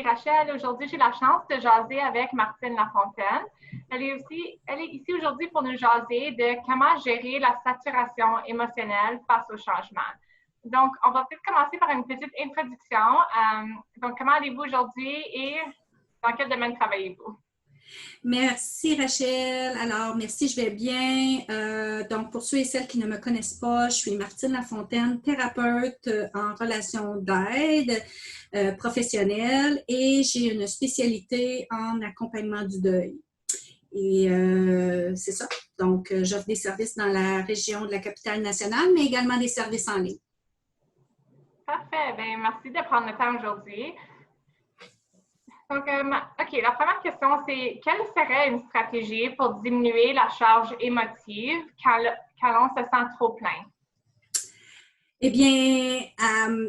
c'est Rachel. Aujourd'hui, j'ai la chance de jaser avec Martine Lafontaine. Elle est ici aujourd'hui pour nous jaser de comment gérer la saturation émotionnelle face au changement. Donc, on va peut-être commencer par une petite introduction. Donc, comment allez-vous aujourd'hui et dans quel domaine travaillez-vous? Merci Rachel. Alors, merci, je vais bien. Donc, pour ceux et celles qui ne me connaissent pas, je suis Martine Lafontaine, thérapeute en relation d'aide professionnelle et j'ai une spécialité en accompagnement du deuil. Et c'est ça. Donc, j'offre des services dans la région de la capitale nationale, mais également des services en ligne. Parfait. Bien, merci de prendre le temps aujourd'hui. Donc, OK, la première question, c'est quelle serait une stratégie pour diminuer la charge émotive quand on se sent trop plein? Eh bien,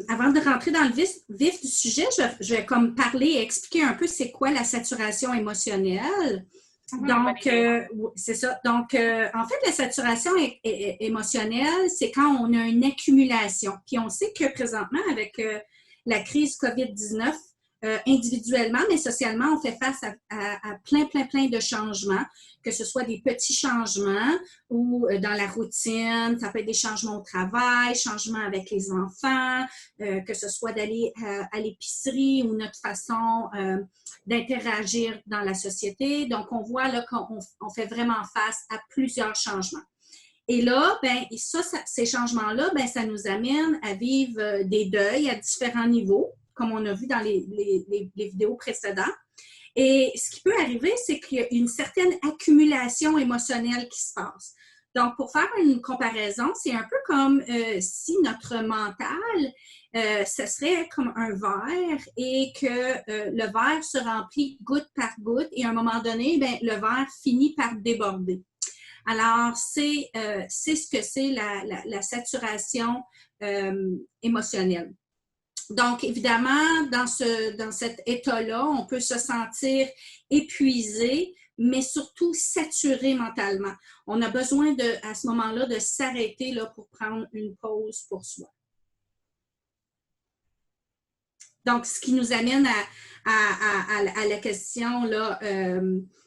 avant de rentrer dans le vif du sujet, je vais comme parler et expliquer un peu c'est quoi la saturation émotionnelle. Donc, c'est ça. Donc, en fait, la saturation émotionnelle, c'est quand on a une accumulation. Puis, on sait que présentement, avec la crise COVID-19, individuellement, mais socialement, on fait face à plein de changements, que ce soit des petits changements ou dans la routine, ça peut être des changements au travail, changements avec les enfants, que ce soit d'aller à l'épicerie ou notre façon d'interagir dans la société. Donc, on voit là qu'on fait vraiment face à plusieurs changements. Et là, ben, ces changements-là, ben, ça nous amène à vivre des deuils à différents niveaux, comme on a vu dans les vidéos précédentes. Et ce qui peut arriver, c'est qu'il y a une certaine accumulation émotionnelle qui se passe. Donc, pour faire une comparaison, c'est un peu comme si notre mental, ce serait comme un verre et que le verre se remplit goutte par goutte et à un moment donné, ben, le verre finit par déborder. Alors, c'est ce que c'est la saturation émotionnelle. Donc, évidemment, dans cet état-là, on peut se sentir épuisé, mais surtout saturé mentalement. On a besoin à ce moment-là de s'arrêter là, pour prendre une pause pour soi. Donc, ce qui nous amène à la question, là,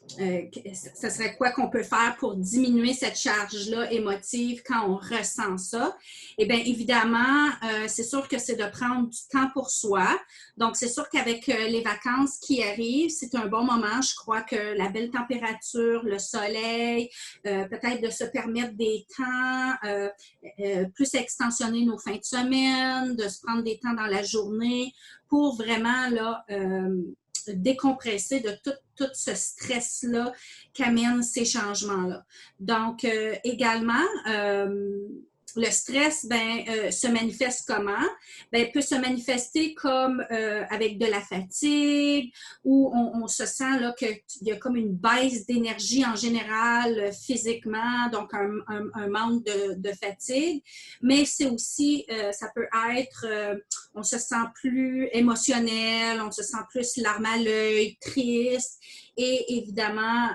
ce serait quoi qu'on peut faire pour diminuer cette charge-là émotive quand on ressent ça? Eh bien, évidemment, c'est sûr que c'est de prendre du temps pour soi. Donc, c'est sûr qu'avec les vacances qui arrivent, c'est un bon moment. Je crois que la belle température, le soleil, peut-être de se permettre des temps, plus extensionner nos fins de semaine, de se prendre des temps dans la journée pour vraiment là, décompresser de tout ce stress-là qu'amènent ces changements-là. Donc, également, le stress se manifeste comment? Ben, peut se manifester comme avec de la fatigue, où on se sent là, qu'il y a comme une baisse d'énergie en général physiquement, donc un manque de fatigue. Mais c'est aussi, ça peut être, on se sent plus émotionnel, on se sent plus larmes à l'œil, triste et évidemment,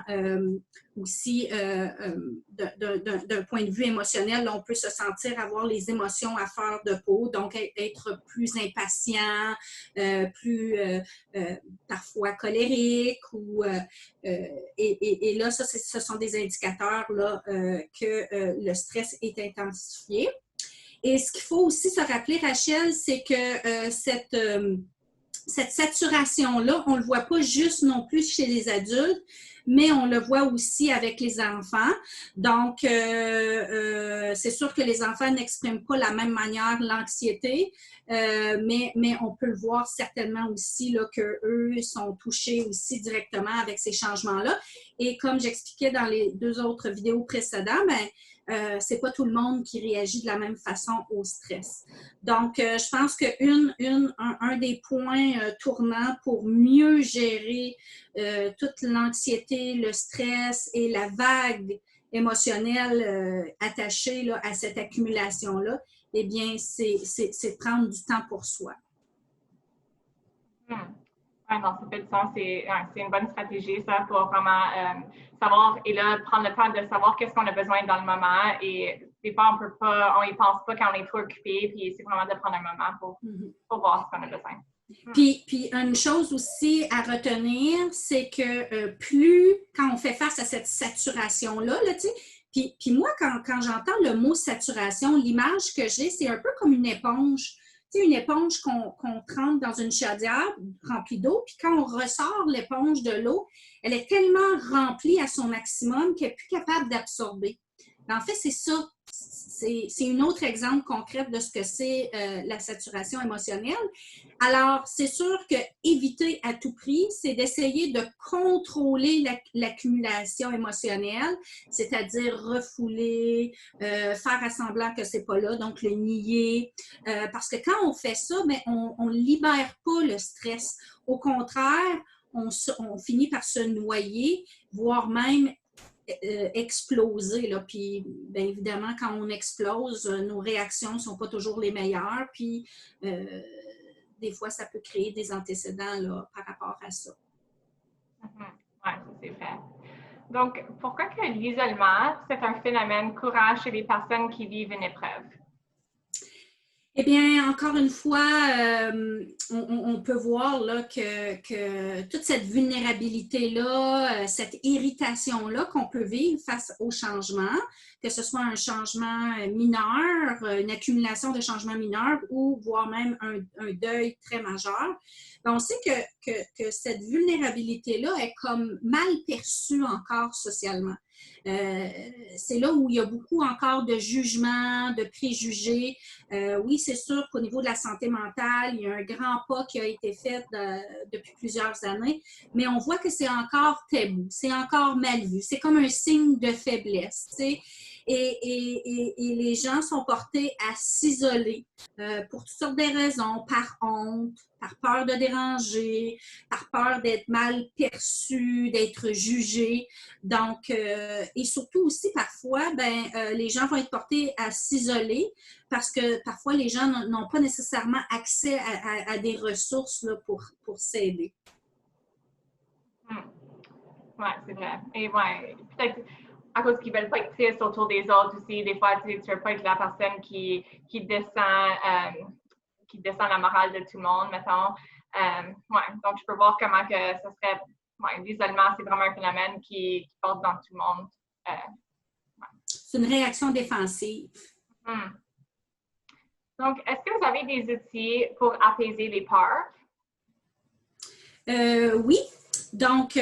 aussi, d'un point de vue émotionnel, on peut se sentir avoir les émotions à fleur de peau, donc être plus impatient, plus parfois colérique. Et là, ça, ce sont des indicateurs là, que le stress est intensifié. Et ce qu'il faut aussi se rappeler, Rachel, c'est que cette saturation-là, on ne le voit pas juste non plus chez les adultes, mais on le voit aussi avec les enfants. Donc, c'est sûr que les enfants n'expriment pas la même manière l'anxiété, mais on peut le voir certainement aussi là, qu'eux sont touchés aussi directement avec ces changements-là. Et comme j'expliquais dans les 2 autres vidéos précédentes, c'est pas tout le monde qui réagit de la même façon au stress. Donc, je pense qu'un des points tournants pour mieux gérer toute l'anxiété, le stress et la vague émotionnelle attachée là, à cette accumulation-là, eh bien, c'est de prendre du temps pour soi. Oui, non, ça fait du sens. C'est une bonne stratégie, ça, pour vraiment savoir et là, prendre le temps de savoir qu'est-ce qu'on a besoin dans le moment. Et des fois, on y pense pas quand on est trop occupé, puis c'est vraiment de prendre un moment pour voir ce qu'on a besoin. Puis une chose aussi à retenir, c'est que plus, quand on fait face à cette saturation-là, là, tu sais, puis moi, quand j'entends le mot saturation, l'image que j'ai, c'est un peu comme une éponge. Tu sais, une éponge qu'on trempe dans une chaudière remplie d'eau, puis quand on ressort l'éponge de l'eau, elle est tellement remplie à son maximum qu'elle n'est plus capable d'absorber. En fait, c'est ça. C'est un autre exemple concret de ce que c'est la saturation émotionnelle. Alors, c'est sûr que éviter à tout prix, c'est d'essayer de contrôler l'accumulation émotionnelle, c'est-à-dire refouler, faire à semblant que c'est pas là, donc le nier. Parce que quand on fait ça, bien, on ne libère pas le stress. Au contraire, on finit par se noyer, voire même exploser. Là. Puis, bien évidemment, quand on explose, nos réactions ne sont pas toujours les meilleures. Puis, des fois, ça peut créer des antécédents là, par rapport à ça. Oui, ça c'est vrai. Donc, pourquoi que l'isolement, c'est un phénomène courant chez les personnes qui vivent une épreuve? Eh bien, encore une fois, on peut voir là, que toute cette vulnérabilité-là, cette irritation-là qu'on peut vivre face au changement, que ce soit un changement mineur, une accumulation de changements mineurs ou voire même un deuil très majeur, on sait que cette vulnérabilité-là est comme mal perçue encore socialement. C'est là où il y a beaucoup encore de jugements, de préjugés. Oui, c'est sûr qu'au niveau de la santé mentale, il y a un grand pas qui a été fait depuis plusieurs années, mais on voit que c'est encore tabou, c'est encore mal vu. C'est comme un signe de faiblesse, tu sais. Et les gens sont portés à s'isoler pour toutes sortes de raisons, par honte, par peur de déranger, par peur d'être mal perçu, d'être jugé. Donc, et surtout aussi parfois, les gens vont être portés à s'isoler parce que parfois les gens n'ont pas nécessairement accès à des ressources là, pour s'aider. Oui, c'est vrai. Et ouais, peut-être à cause qu'ils ne veulent pas être tristes autour des autres aussi, des fois, tu ne veux pas être la personne qui descend la morale de tout le monde, mettons. Donc, je peux voir comment que ça serait, l'isolement, c'est vraiment un phénomène qui porte dans tout le monde. C'est une réaction défensive. Donc, est-ce que vous avez des outils pour apaiser les peurs? Oui. Donc,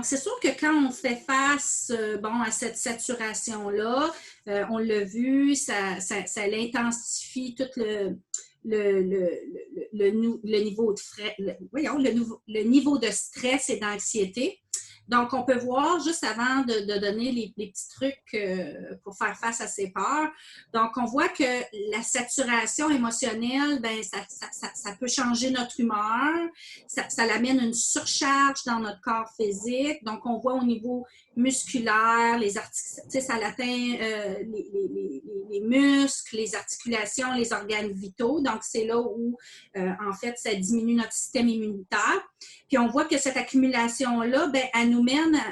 c'est sûr que quand on fait face à cette saturation-là, on l'a vu, ça l'intensifie tout le niveau le niveau de stress et d'anxiété. Donc, on peut voir, juste avant de donner les petits trucs pour faire face à ces peurs, donc on voit que la saturation émotionnelle, ça peut changer notre humeur, ça l'amène une surcharge dans notre corps physique. Donc, on voit au niveau musculaire, ça atteint les muscles, les articulations, les organes vitaux. Donc, c'est là où, en fait, ça diminue notre système immunitaire. Puis, on voit que cette accumulation-là,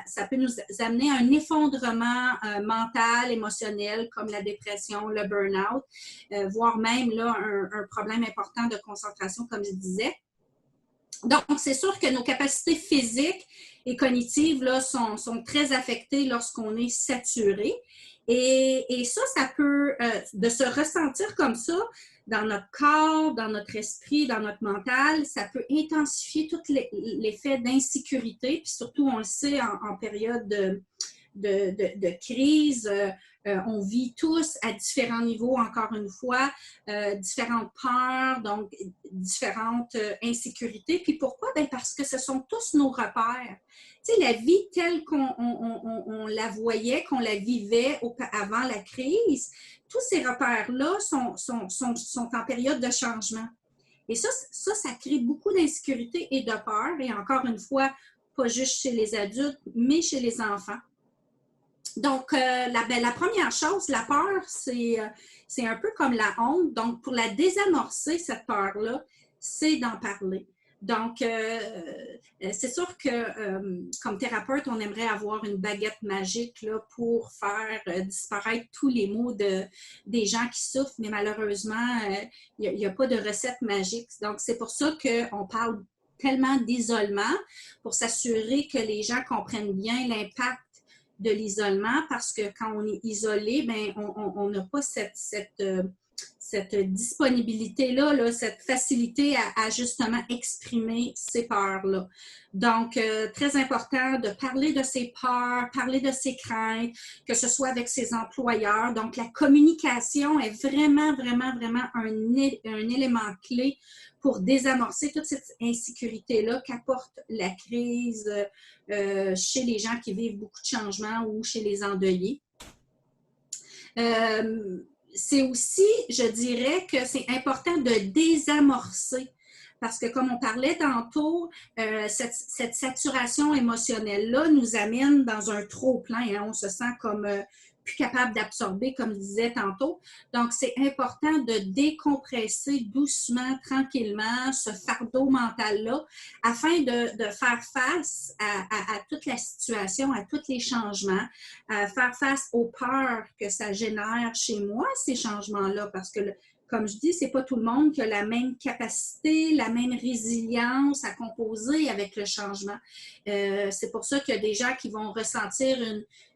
ça peut nous amener à un effondrement mental, émotionnel, comme la dépression, le burn-out, voire même là, un problème important de concentration, comme je disais. Donc, c'est sûr que nos capacités physiques et cognitives là, sont très affectées lorsqu'on est saturé. Et ça peut, de se ressentir comme ça, dans notre corps, dans notre esprit, dans notre mental, ça peut intensifier tout l'effet d'insécurité. Puis surtout, on le sait, en période de crise, on vit tous à différents niveaux, encore une fois, différentes peurs, donc différentes insécurités. Puis pourquoi? Parce que ce sont tous nos repères. Tu sais, la vie telle qu'on la voyait, qu'on la vivait avant la crise, tous ces repères-là sont en période de changement. Et ça crée beaucoup d'insécurité et de peur. Et encore une fois, pas juste chez les adultes, mais chez les enfants. Donc, la première chose, la peur, c'est un peu comme la honte. Donc, pour la désamorcer, cette peur-là, c'est d'en parler. Donc, c'est sûr que comme thérapeute, on aimerait avoir une baguette magique là, pour faire disparaître tous les maux des gens qui souffrent, mais malheureusement, il n'y a pas de recette magique. Donc, c'est pour ça qu'on parle tellement d'isolement, pour s'assurer que les gens comprennent bien l'impact de l'isolement, parce que quand on est isolé, ben, on n'a pas cette disponibilité-là, là, cette facilité à justement exprimer ces peurs-là. Donc, très important de parler de ses peurs, parler de ses craintes, que ce soit avec ses employeurs. Donc, la communication est vraiment, vraiment, vraiment un élément clé pour désamorcer toute cette insécurité-là qu'apporte la crise chez les gens qui vivent beaucoup de changements ou chez les endeuillés. C'est aussi, je dirais que c'est important de désamorcer parce que comme on parlait tantôt, cette saturation émotionnelle-là nous amène dans un trop-plein. Hein? On se sent comme plus capable d'absorber, comme je disais tantôt. Donc, c'est important de décompresser doucement, tranquillement, ce fardeau mental-là, afin de faire face à toute la situation, à tous les changements, à faire face aux peurs que ça génère chez moi, ces changements-là, parce que comme je dis, c'est pas tout le monde qui a la même capacité, la même résilience à composer avec le changement. C'est pour ça qu'il y a des gens qui vont ressentir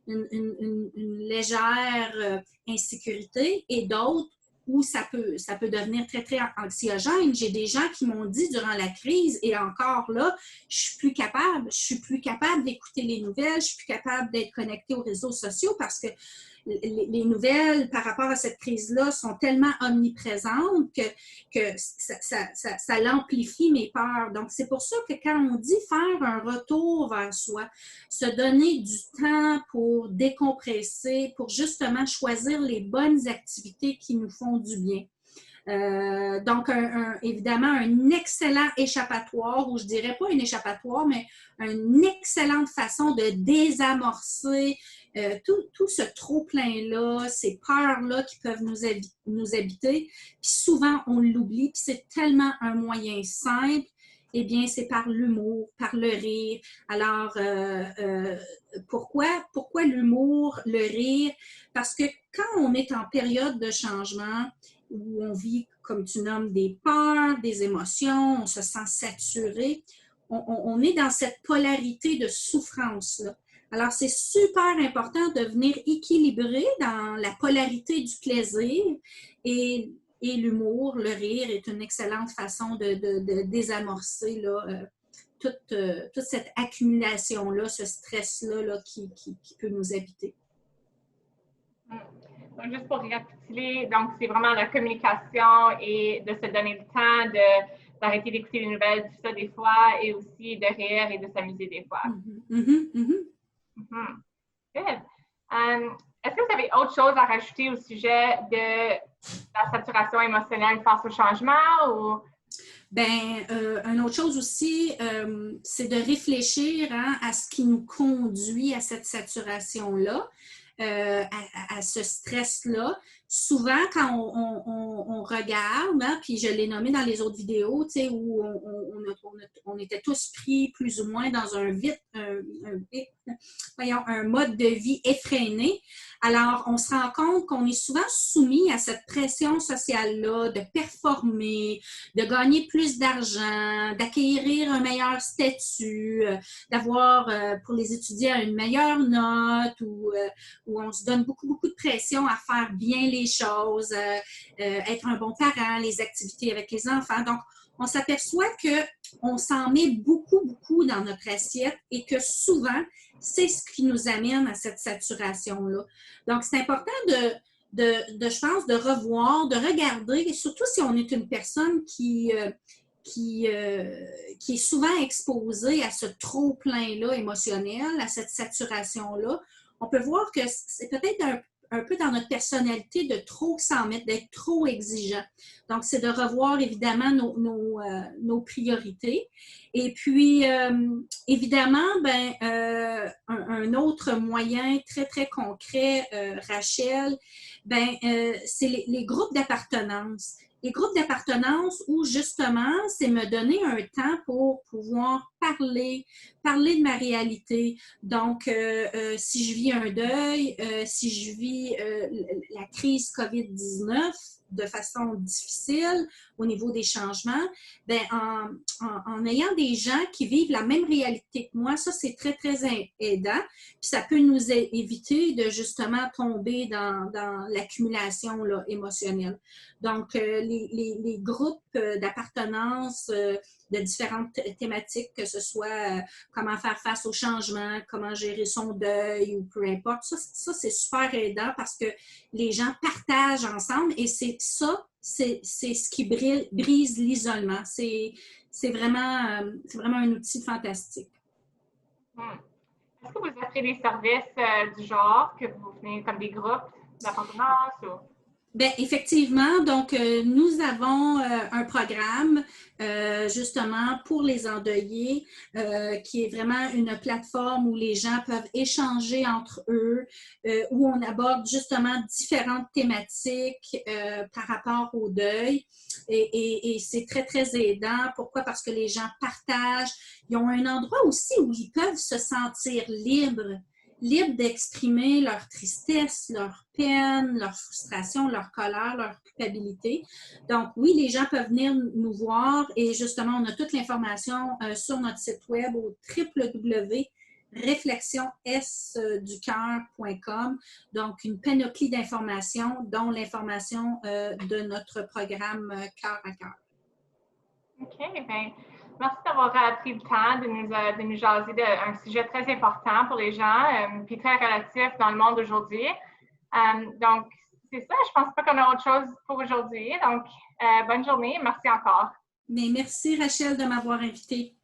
une légère insécurité et d'autres où ça peut devenir très, très anxiogène. J'ai des gens qui m'ont dit durant la crise, et encore là, je suis plus capable d'écouter les nouvelles, je suis plus capable d'être connectée aux réseaux sociaux parce que les nouvelles par rapport à cette crise-là sont tellement omniprésentes que ça l'amplifie mes peurs. Donc, c'est pour ça que quand on dit faire un retour vers soi, se donner du temps pour décompresser, pour justement choisir les bonnes activités qui nous font du bien. Donc, évidemment, un excellent échappatoire, ou je dirais pas un échappatoire, mais une excellente façon de désamorcer tout ce trop-plein-là, ces peurs-là qui peuvent nous habiter. Puis souvent, on l'oublie, puis c'est tellement un moyen simple. Eh bien, c'est par l'humour, par le rire. Alors, pourquoi l'humour, le rire? Parce que quand on est en période de changement, où on vit, comme tu nommes, des peurs, des émotions, on se sent saturé, on est dans cette polarité de souffrance-là. Alors, c'est super important de venir équilibrer dans la polarité du plaisir et l'humour, le rire est une excellente façon de désamorcer là, toute cette accumulation-là, ce stress-là là, qui peut nous habiter. Donc, juste pour récapituler, donc c'est vraiment la communication et de se donner le temps d'arrêter d'écouter les nouvelles, tout ça des fois, et aussi de rire et de s'amuser des fois. Good. Est-ce que vous avez autre chose à rajouter au sujet de la saturation émotionnelle face au changement ou? Bien, une autre chose aussi, c'est de réfléchir à ce qui nous conduit à cette saturation-là, à ce stress-là. Souvent, quand on regarde, hein, puis je l'ai nommé dans les autres vidéos, tu sais, où on était tous pris plus ou moins dans un mode de vie effréné. Alors, on se rend compte qu'on est souvent soumis à cette pression sociale-là de performer, de gagner plus d'argent, d'acquérir un meilleur statut, d'avoir, pour les étudiants, une meilleure note, où on se donne beaucoup, beaucoup de pression à faire bien les choses, être un bon parent, les activités avec les enfants. Donc, on s'aperçoit qu'on s'en met beaucoup, beaucoup dans notre assiette et que souvent, c'est ce qui nous amène à cette saturation-là. Donc, c'est important je pense, de revoir, de regarder, surtout si on est une personne qui est souvent exposée à ce trop-plein-là émotionnel, à cette saturation-là. On peut voir que c'est peut-être un peu dans notre personnalité de trop s'en mettre, d'être trop exigeant. Donc, c'est de revoir évidemment nos priorités. Et puis, évidemment, un autre moyen très, très concret, Rachel, c'est les groupes d'appartenance. Les groupes d'appartenance où, justement, c'est me donner un temps pour pouvoir parler de ma réalité. Donc, si je vis un deuil, si je vis la crise COVID-19 de façon difficile au niveau des changements, bien, en ayant des gens qui vivent la même réalité que moi, ça, c'est très, très aidant. Puis ça peut nous éviter de justement tomber dans l'accumulation là, émotionnelle. Donc, les groupes d'appartenance de différentes thématiques, que ce soit comment faire face au changement, comment gérer son deuil ou peu importe, ça c'est super aidant parce que les gens partagent ensemble et c'est ce qui brise l'isolement. C'est vraiment un outil fantastique. Est-ce que vous offrez des services du genre, que vous venez comme des groupes d'appartenance ou... Bien, effectivement, donc nous avons un programme justement pour les endeuillés qui est vraiment une plateforme où les gens peuvent échanger entre eux, où on aborde justement différentes thématiques par rapport au deuil et c'est très, très aidant. Pourquoi? Parce que les gens partagent. Ils ont un endroit aussi où ils peuvent se sentir libres d'exprimer leur tristesse, leur peine, leur frustration, leur colère, leur culpabilité. Donc, oui, les gens peuvent venir nous voir et justement, on a toute l'information sur notre site web au www.reflexionsducoeur.com. Donc, une panoplie d'informations, dont l'information de notre programme Cœur à cœur. OK, bien. Merci d'avoir pris le temps de nous jaser d'un sujet très important pour les gens, puis très relatif dans le monde aujourd'hui. Donc, c'est ça. Je pense pas qu'on a autre chose pour aujourd'hui. Donc, bonne journée. Merci encore. Mais merci, Rachel, de m'avoir invitée.